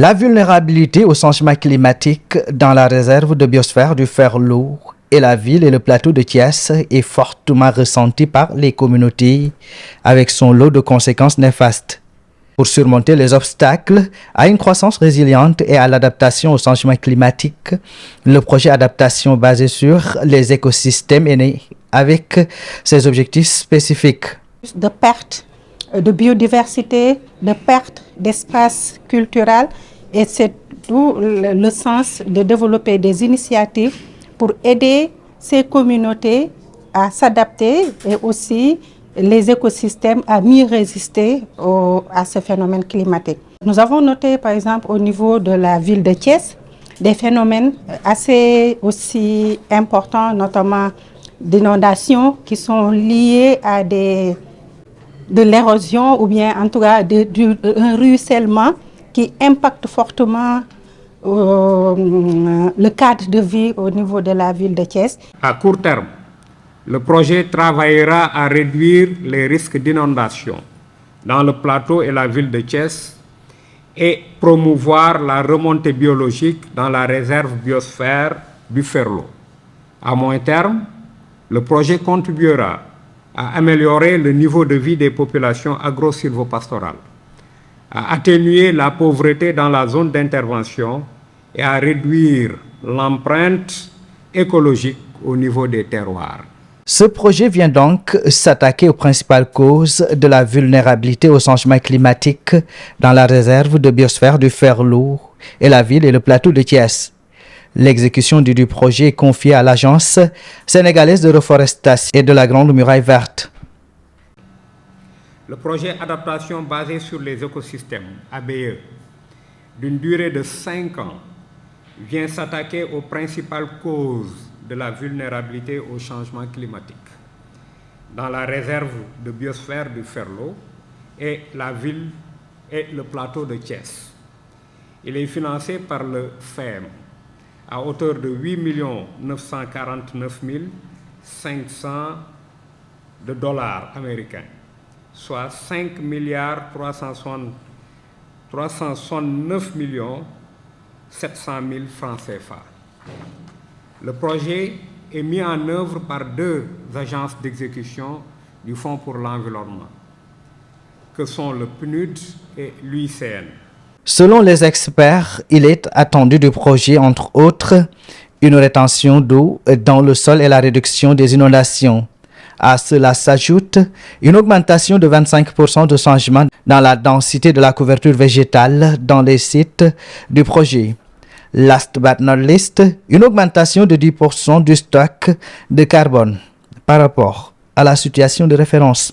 La vulnérabilité au changement climatique dans la réserve de biosphère du Ferlo et la ville et le plateau de Thiès est fortement ressentie par les communautés avec son lot de conséquences néfastes. Pour surmonter les obstacles à une croissance résiliente et à l'adaptation au changement climatique, le projet Adaptation basé sur les écosystèmes est né avec ses objectifs spécifiques. De perte de biodiversité, de perte d'espace culturel, et c'est tout le sens de développer des initiatives pour aider ces communautés à s'adapter et aussi les écosystèmes à mieux résister à ce phénomène climatique. Nous avons noté par exemple au niveau de la ville de Thiès des phénomènes assez aussi importants, notamment d'inondations qui sont liées à de l'érosion ou bien en tout cas un ruissellement qui impacte fortement le cadre de vie au niveau de la ville de Thiès. À court terme, le projet travaillera à réduire les risques d'inondation dans le plateau et la ville de Thiès et promouvoir la remontée biologique dans la réserve biosphère du Ferlo. À moyen terme, le projet contribuera à améliorer le niveau de vie des populations agro-sylvopastorales, à atténuer la pauvreté dans la zone d'intervention et à réduire l'empreinte écologique au niveau des terroirs. Ce projet vient donc s'attaquer aux principales causes de la vulnérabilité au changement climatique dans la réserve de biosphère du Ferlo et la ville et le plateau de Thiès. L'exécution du projet est confiée à l'Agence sénégalaise de reforestation et de la Grande Muraille Verte. Le projet Adaptation basé sur les écosystèmes, ABE, d'une durée de 5 ans, vient s'attaquer aux principales causes de la vulnérabilité au changement climatique dans la réserve de biosphère du Ferlo et la ville et le plateau de Thiès. Il est financé par le FEM à hauteur de 8 949 500 de dollars américains, soit 5 369 700 000 francs CFA. Le projet est mis en œuvre par 2 agences d'exécution du Fonds pour l'environnement, que sont le PNUD et l'UICN. Selon les experts, il est attendu du projet, entre autres, une rétention d'eau dans le sol et la réduction des inondations. À cela s'ajoute une augmentation de 25% de changement dans la densité de la couverture végétale dans les sites du projet. Last but not least, une augmentation de 10% du stock de carbone par rapport à la situation de référence.